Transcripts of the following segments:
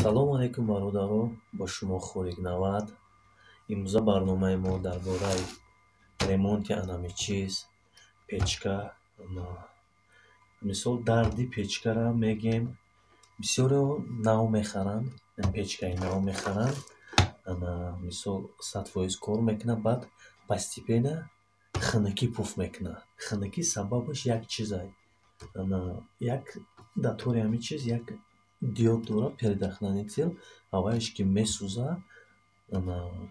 Салому алейкум бародаро, ба шумо хӯрик навад. Имрӯза барномаи мо дар бораи ремонти анами чиз, печка, мисол дарди печкара мегем. Бисёреҳо нав мехаранд, печкаи нав мехаранд, мисол 100% кор мекунад, баъд постепенно ханакӣ пуф мекунад. Ханакӣ сабабаш як чизай. Як датори ҳамин чиз як диод дорад, предохранитель, ҳавааш ки месӯза,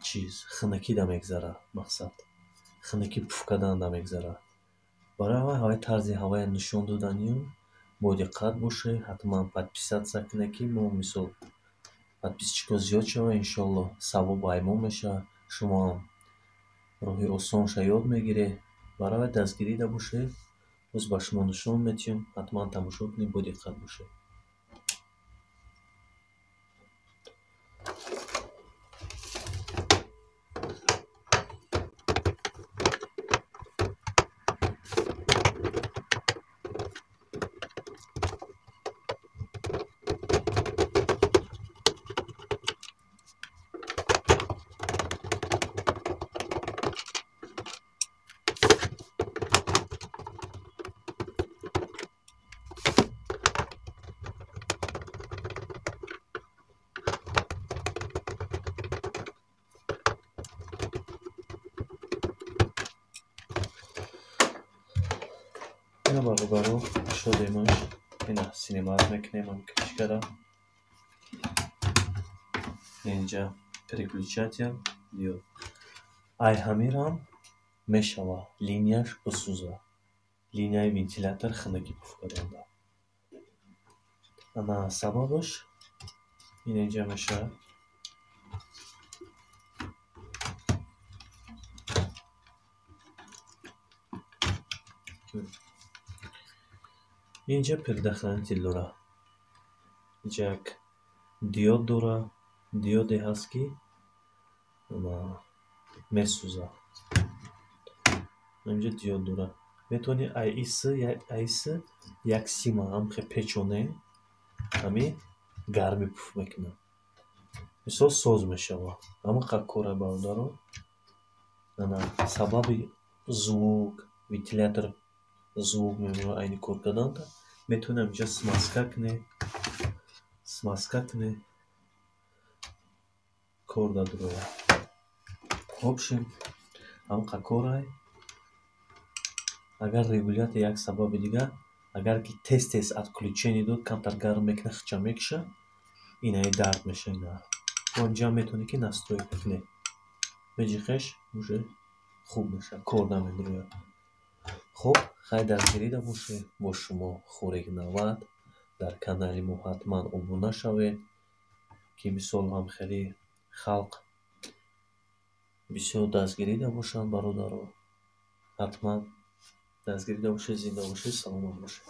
чиз ханакӣ да мегзара, мақсад ханакӣ пуф кардан да мегзара. Барои ҳаваи тарзи ҳаваи нишон доданиам бодиққат бошед. Ҳатман подписатсия кунед, ки мо мисол подписчикҳо зиёд шавад, иншоаллоҳ савоб баҳр мо мешавад. Шумоам роҳи осонша ёд мегиред. Барои дастгирӣ да бошед, боз ба шумо нишон медиҳем. Ҳатман тамошо кунед, бодиққат бошед. Ина бародаро шодемаш, ина снимат мекунем ам кришкара. Инҷа переключатель диод. Ай ҳамирам мешава линияш бисӯза. Линияи вентилятор ханакӣ пуф карданда. Ана сабабаш ин инҷа мешавад. Инҷа предохранитель дора. Инҷа як диод дора. Диоде ҳаст, ки месӯза. Инҷа диод дора. Метавони АИС як сима ҳамхе печоне, ҳамин гармӣ пуф мекунад. Мисол соз мешава. Ҳама қакора бародаро. Сабаби звук, вентилятор звук мебара айни кор карданда, метавонед инҷа смазка кунед, кор да дурояд. Вобшем, ҳама қакорай. Агар регулятор як сабаби дигар, агар ки тез отключение дод, камтар гарм мекунад, хича мекшад, инаи дард мешавад. Онҷа метавонед ки настройка кунед. Меҷиқеш уже хуб мешавад, кор да медурояд. Хуб, хай дастгирӣ да бошед. Бо шумо хӯрик навад. Дар канали мо ҳатман обуна шавед, ки мисол ҳамхели халқ бисёр дастгирӣ да бошанд бародаро. ҳатман дастгирӣ да бошед, зинда бошед, саломат бошед.